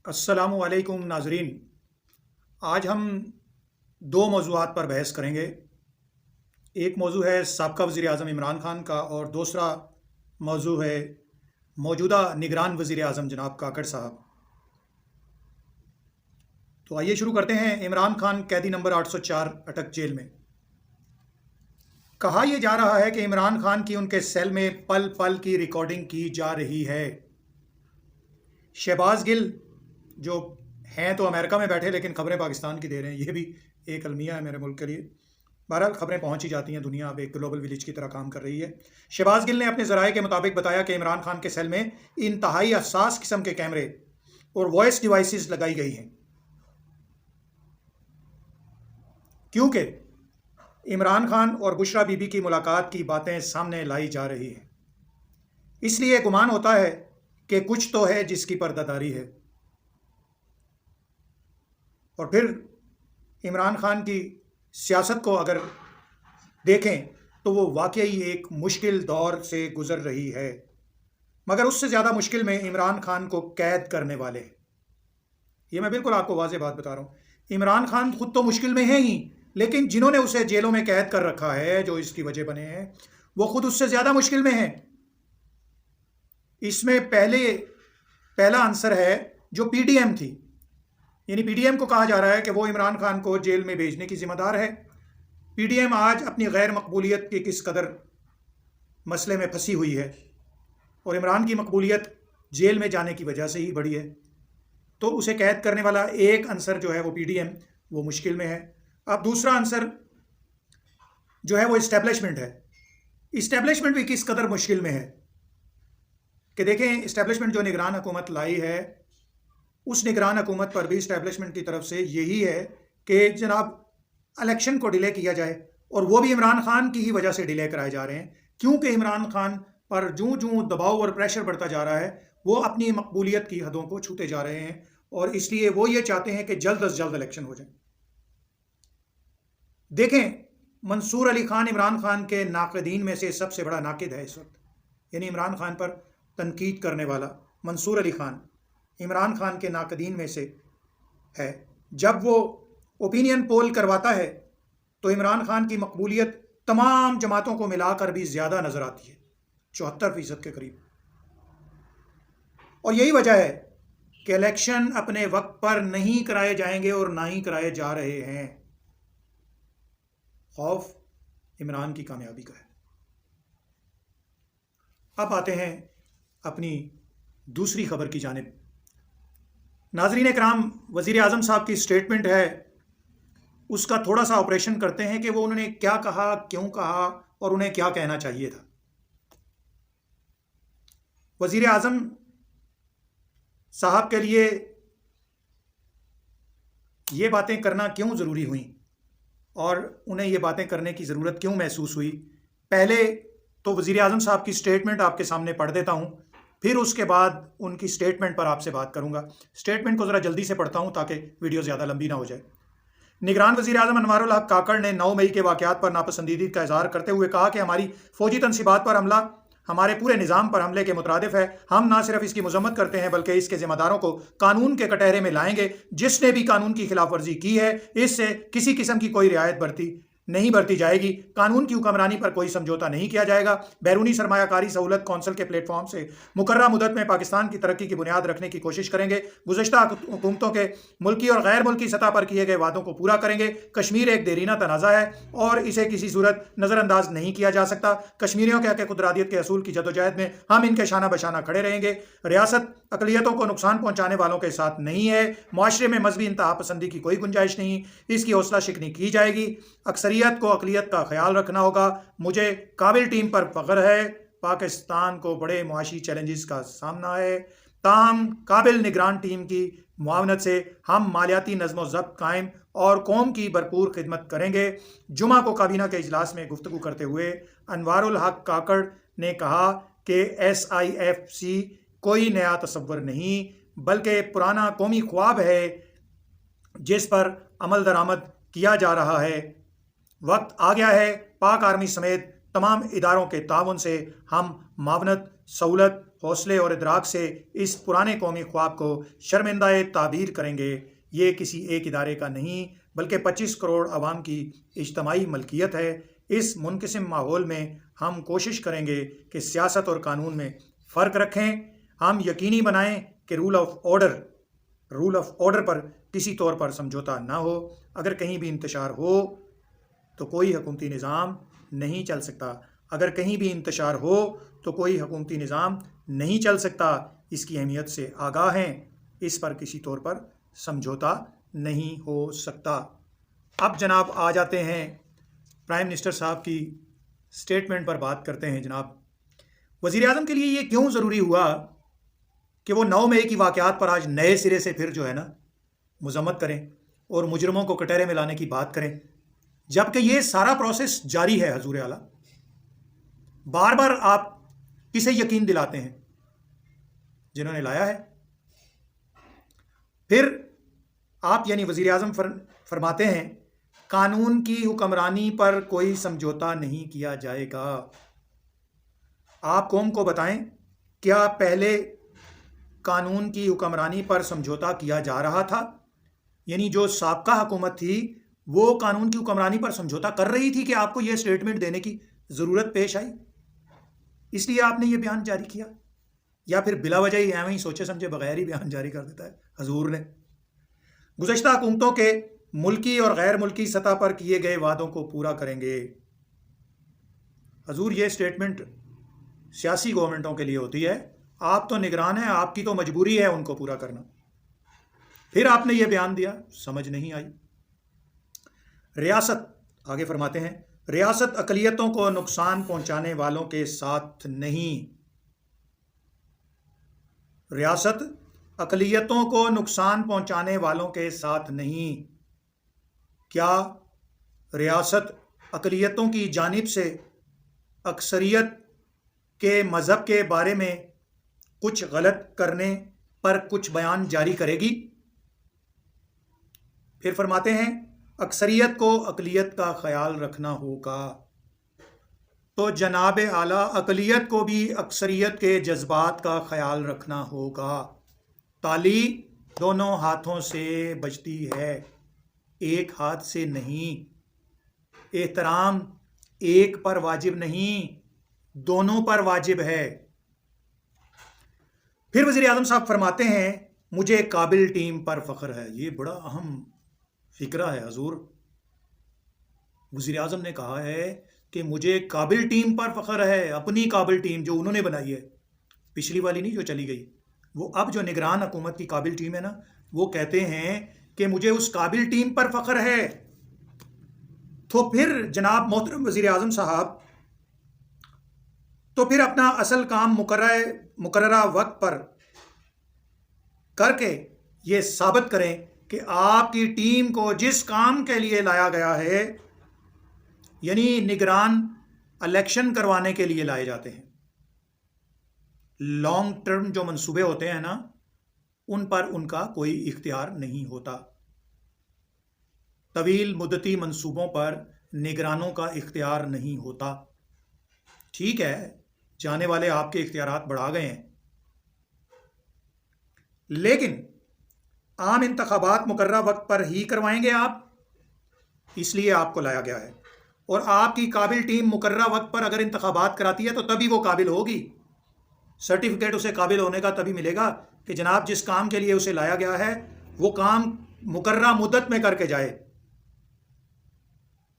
अस्सलामु अलैकुम नाजरीन। आज हम दो मौज़ूआत पर बहस करेंगे। एक मौजू है साबका वज़ीर आज़म इमरान खान का और दूसरा मौजू है मौजूदा निगरान वज़ीर आज़म जनाब काकड़ साहब। तो आइए शुरू करते हैं। इमरान खान कैदी नंबर 804 अटक जेल में। कहा यह जा रहा है कि इमरान खान की उनके सेल में पल पल की रिकॉर्डिंग की जा रही है। शहबाज गिल जो हैं तो अमेरिका में बैठे लेकिन ख़बरें पाकिस्तान की दे रहे हैं, ये भी एक अलमिया है मेरे मुल्क के लिए। बहरहाल ख़बरें पहुंच ही जाती हैं, दुनिया अब एक ग्लोबल विलेज की तरह काम कर रही है। शहबाज गिल ने अपने ज़राए के मुताबिक बताया कि इमरान खान के सेल में इंतहाई हसास किस्म के कैमरे और वॉइस डिवाइसेस लगाई गई हैं, क्योंकि इमरान खान और बुशरा बीबी की मुलाकात की बातें सामने लाई जा रही हैं। इसलिए गुमान होता है कि कुछ तो है जिसकी पर्दादारी है। और फिर इमरान खान की सियासत को अगर देखें तो वो वाकई एक मुश्किल दौर से गुज़र रही है, मगर उससे ज़्यादा मुश्किल में इमरान खान को कैद करने वाले। ये मैं बिल्कुल आपको वाज़ेह बात बता रहा हूँ। इमरान खान खुद तो मुश्किल में है ही, लेकिन जिन्होंने उसे जेलों में कैद कर रखा है, जो इसकी वजह बने हैं, वो खुद उससे ज़्यादा मुश्किल में हैं। इसमें पहला आंसर है जो पीडीएम थी, यानी पीडीएम को कहा जा रहा है कि वो इमरान खान को जेल में भेजने की ज़िम्मेदार है। पीडीएम आज अपनी गैर मकबूलियत के किस कदर मसले में फंसी हुई है और इमरान की मकबूलियत जेल में जाने की वजह से ही बढ़ी है, तो उसे कैद करने वाला एक आंसर जो है वो पीडीएम, वो मुश्किल में है। अब दूसरा आंसर जो है वो इस्टेब्लिशमेंट है। इस्टेब्लिशमेंट भी किस कदर मुश्किल में है कि देखें, इस्टेब्लिशमेंट जो निगरान हुकूमत लाई है, उस निगरान हुकूमत पर भी इस्टेब्लिशमेंट की तरफ से यही है कि जनाब इलेक्शन को डिले किया जाए, और वो भी इमरान खान की ही वजह से डिले कराए जा रहे हैं, क्योंकि इमरान खान पर जूं जूं दबाव और प्रेशर बढ़ता जा रहा है, वो अपनी मकबूलियत की हदों को छूते जा रहे हैं, और इसलिए वो ये चाहते हैं कि जल्द अज जल्द इलेक्शन हो जाए। देखें, मंसूर अली खान इमरान खान के नाक़दीन में से सबसे बड़ा नाक़िद है इस वक्त, यानी इमरान खान पर तनकीद करने वाला मंसूर अली खान इमरान खान के नाक़दीन में से है। जब वो ओपिनियन पोल करवाता है तो इमरान खान की मकबूलियत तमाम जमातों को मिलाकर भी ज़्यादा नज़र आती है, 74% के करीब। और यही वजह है कि इलेक्शन अपने वक्त पर नहीं कराए जाएंगे और ना ही कराए जा रहे हैं। खौफ इमरान की कामयाबी का है। अब आते हैं अपनी दूसरी खबर की जानिब। नाज़रीन कराम, वज़ीर आज़म साहब की स्टेटमेंट है, उसका थोड़ा सा ऑपरेशन करते हैं कि वो उन्होंने क्या कहा, क्यों कहा और उन्हें क्या कहना चाहिए था। वज़ीर आज़म साहब के लिए ये बातें करना क्यों ज़रूरी हुई और उन्हें ये बातें करने की ज़रूरत क्यों महसूस हुई। पहले तो वज़ीर आज़म साहब की स्टेटमेंट आपके सामने पढ़ देता हूँ, फिर उसके बाद उनकी स्टेटमेंट पर आपसे बात करूँगा। स्टेटमेंट को ज़रा जल्दी से पढ़ता हूँ ताकि वीडियो ज़्यादा लंबी ना हो जाए। निगरान वज़ीर आज़म अनवारुल हक काकड़ ने 9 मई के वाक़यात पर नापसंदीदगी का इज़हार करते हुए कहा कि हमारी फ़ौजी तनसीबात पर हमला हमारे पूरे निज़ाम पर हमले के मुतरादिफ है। हम ना सिर्फ इसकी मजम्मत करते हैं बल्कि इसके ज़िम्मेदारों को कानून के कटहरे में लाएंगे। जिसने भी कानून की खिलाफ वर्जी की है, इससे किसी किस्म की कोई रियायत नहीं बरती जाएगी। कानून की हुक्मरानी पर कोई समझौता नहीं किया जाएगा। बैरूनी सरमायाकारी सहूलत कौंसिल के प्लेटफॉर्म से मुकर्रर मुद्दत में पाकिस्तान की तरक्की की बुनियाद रखने की कोशिश करेंगे। गुज़श्ता हुकूमतों के मुल्की और गैर मुल्की सतह पर किए गए वादों को पूरा करेंगे। कश्मीर एक देरीना तनाज़ा है और इसे किसी सूरत नज़रअंदाज नहीं किया जा सकता। कश्मीरियों के हक़ खुदरादियत के असूल की जदोजहद में हम इनके शाना बशाना खड़े रहेंगे। रियासत अक़लियतों को नुकसान पहुँचाने वालों के साथ नहीं है। मुआशरे में मजहबी इंतहा पसंदी की कोई गुंजाइश नहीं, इसकी हौसला शिकनी की जाएगी। अक्सरियत को अक़लियत का ख्याल रखना होगा। मुझे काबिल टीम पर फ़ख्र है। पाकिस्तान को बड़े मुआशी चैलेंजेस का सामना है, ताहम काबिल निगरान टीम की मुआवनत से हम मालियाती नज़्म ज़ब्त कायम और कौम की भरपूर खिदमत करेंगे। जुमा को काबीना के इजलास में गुफ्तगू करते हुए अनवारुल हक काकड़ ने कहा कि SIFC कोई नया तसव्वुर नहीं बल्कि पुराना कौमी ख्वाब है जिस पर अमल दरामद किया जा रहा है। वक्त आ गया है पाक आर्मी समेत तमाम इदारों के ताउन से हम मावनत, सहूलत, حوصلے اور ادراک سے اس پرانے قومی خواب کو شرمندہ تعبیر کریں گے۔ یہ کسی ایک ادارے کا نہیں بلکہ 25 کروڑ عوام کی اجتماعی ملکیت ہے۔ اس منقسم ماحول میں ہم کوشش کریں گے کہ سیاست اور قانون میں فرق رکھیں۔ ہم یقینی بنائیں کہ رول آف آرڈر پر کسی طور پر سمجھوتا نہ ہو۔ اگر کہیں بھی انتشار ہو تو کوئی حکومتی نظام نہیں چل سکتا۔ اگر کہیں بھی انتشار ہو تو کوئی حکومتی نظام نہیں چل سکتا۔ اس کی اہمیت سے آگاہ ہیں۔ اس پر کسی طور پر سمجھوتا نہیں ہو سکتا۔ اب جناب آ جاتے ہیں پرائم منسٹر صاحب کی سٹیٹمنٹ پر بات کرتے ہیں۔ جناب وزیر اعظم کے لیے یہ کیوں ضروری ہوا کہ وہ 9 مئی کی واقعات پر آج نئے سرے سے پھر جو ہے نا مذمت کریں اور مجرموں کو کٹہرے میں لانے کی بات کریں، جبکہ یہ سارا پروسیس جاری ہے؟ حضور اعلیٰ بار بار آپ کسے یقین دلاتے ہیں؟ جنہوں نے لایا ہے۔ پھر آپ یعنی وزیر اعظم فرماتے ہیں قانون کی حکمرانی پر کوئی سمجھوتا نہیں کیا جائے گا۔ آپ قوم کو بتائیں کیا پہلے قانون کی حکمرانی پر سمجھوتا کیا جا رہا تھا؟ یعنی جو سابقہ حکومت تھی وہ قانون کی حکمرانی پر سمجھوتا کر رہی تھی کہ آپ کو یہ سٹیٹمنٹ دینے کی ضرورت پیش آئی، اس لیے آپ نے یہ بیان جاری کیا؟ یا پھر بلا وجہ ہی ایویں ہی سوچے سمجھے بغیر ہی بیان جاری کر دیتا ہے حضور نے؟ گزشتہ حکومتوں کے ملکی اور غیر ملکی سطح پر کیے گئے وعدوں کو پورا کریں گے۔ حضور یہ سٹیٹمنٹ سیاسی گورنمنٹوں کے لیے ہوتی ہے، آپ تو نگران ہیں، آپ کی تو مجبوری ہے ان کو پورا کرنا۔ پھر آپ نے یہ بیان دیا، سمجھ نہیں آئی۔ ریاست آگے فرماتے ہیں ریاست اقلیتوں کو نقصان پہنچانے والوں کے ساتھ نہیں۔ ریاست اقلیتوں کو نقصان پہنچانے والوں کے ساتھ نہیں۔ کیا ریاست اقلیتوں کی جانب سے اکثریت کے مذہب کے بارے میں کچھ غلط کرنے پر کچھ بیان جاری کرے گی؟ پھر فرماتے ہیں اکثریت کو اقلیت کا خیال رکھنا ہوگا۔ تو جناب اعلیٰ اقلیت کو بھی اکثریت کے جذبات کا خیال رکھنا ہوگا۔ تالی دونوں ہاتھوں سے بجتی ہے، ایک ہاتھ سے نہیں۔ احترام ایک پر واجب نہیں، دونوں پر واجب ہے۔ پھر وزیر اعظم صاحب فرماتے ہیں مجھے قابل ٹیم پر فخر ہے۔ یہ بڑا اہم فکرہ ہے حضور۔ وزیر اعظم نے کہا ہے کہ مجھے قابل ٹیم پر فخر ہے، اپنی قابل ٹیم جو انہوں نے بنائی ہے، پچھلی والی نہیں جو چلی گئی۔ وہ اب جو نگران حکومت کی قابل ٹیم ہے نا، وہ کہتے ہیں کہ مجھے اس قابل ٹیم پر فخر ہے۔ تو پھر جناب محترم وزیر اعظم صاحب تو پھر اپنا اصل کام مقررہ وقت پر کر کے یہ ثابت کریں کہ آپ کی ٹیم کو جس کام کے لیے لایا گیا ہے، یعنی نگران الیکشن کروانے کے لیے لائے جاتے ہیں، لانگ ٹرم جو منصوبے ہوتے ہیں نا، ان پر ان کا کوئی اختیار نہیں ہوتا۔ طویل مدتی منصوبوں پر نگرانوں کا اختیار نہیں ہوتا۔ ٹھیک ہے، جانے والے آپ کے اختیارات بڑھا گئے ہیں، لیکن عام انتخابات مقررہ وقت پر ہی کروائیں گے آپ، اس لیے آپ کو لایا گیا ہے۔ اور آپ کی قابل ٹیم مقررہ وقت پر اگر انتخابات کراتی ہے تو تبھی وہ قابل ہوگی۔ سرٹیفکیٹ اسے قابل ہونے کا تبھی ملے گا کہ جناب جس کام کے لیے اسے لایا گیا ہے وہ کام مقررہ مدت میں کر کے جائے۔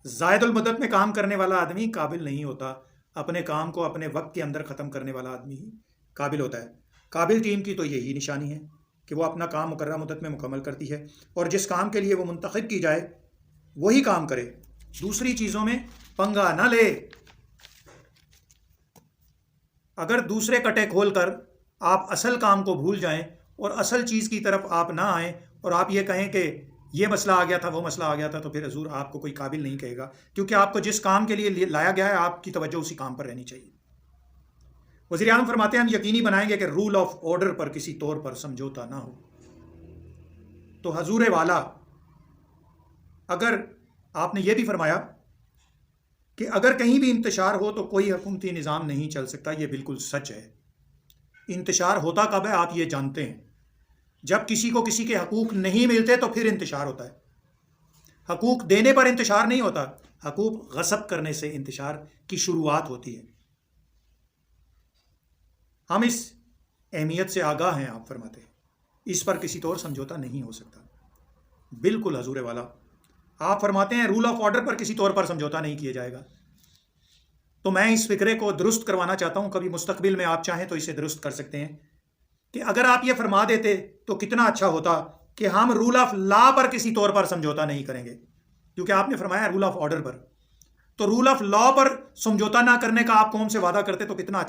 زائد المدت میں کام کرنے والا آدمی قابل نہیں ہوتا، اپنے کام کو اپنے وقت کے اندر ختم کرنے والا آدمی ہی قابل ہوتا ہے۔ قابل ٹیم کی تو یہی نشانی ہے کہ وہ اپنا کام مقررہ مدت میں مکمل کرتی ہے اور جس کام کے لیے وہ منتخب کی جائے وہی کام کرے، دوسری چیزوں میں پنگا نہ لے۔ اگر دوسرے کٹے کھول کر آپ اصل کام کو بھول جائیں اور اصل چیز کی طرف آپ نہ آئیں اور آپ یہ کہیں کہ یہ مسئلہ آ گیا تھا، وہ مسئلہ آ گیا تھا، تو پھر حضور آپ کو کوئی قابل نہیں کہے گا، کیونکہ آپ کو جس کام کے لیے لایا گیا ہے آپ کی توجہ اسی کام پر رہنی چاہیے۔ وزیر اعظم فرماتے ہیں ہم یقینی بنائیں گے کہ رول آف آرڈر پر کسی طور پر سمجھوتا نہ ہو۔ تو حضور والا اگر آپ نے یہ بھی فرمایا کہ اگر کہیں بھی انتشار ہو تو کوئی حکومتی نظام نہیں چل سکتا، یہ بالکل سچ ہے۔ انتشار ہوتا کب ہے آپ یہ جانتے ہیں. جب کسی کو کسی کے حقوق نہیں ملتے تو پھر انتشار ہوتا ہے. حقوق دینے پر انتشار نہیں ہوتا، حقوق غصب کرنے سے انتشار کی شروعات ہوتی ہے. ہم اس اہمیت سے آگاہ ہیں، آپ فرماتے ہیں اس پر کسی طور سمجھوتا نہیں ہو سکتا. بالکل حضور والا، آپ فرماتے ہیں رول آف آرڈر پر کسی طور پر سمجھوتا نہیں کیا جائے گا. تو میں اس فکرے کو درست کروانا چاہتا ہوں، کبھی مستقبل میں آپ چاہیں تو اسے درست کر سکتے ہیں کہ اگر آپ یہ فرما دیتے تو کتنا اچھا ہوتا کہ ہم رول آف لا پر کسی طور پر سمجھوتا نہیں کریں گے، کیونکہ آپ نے فرمایا رول آف آرڈر پر. تو رول آف لا پر سمجھوتا نہ کرنے کا آپ قوم سے وعدہ کرتے تو کتنا اچھا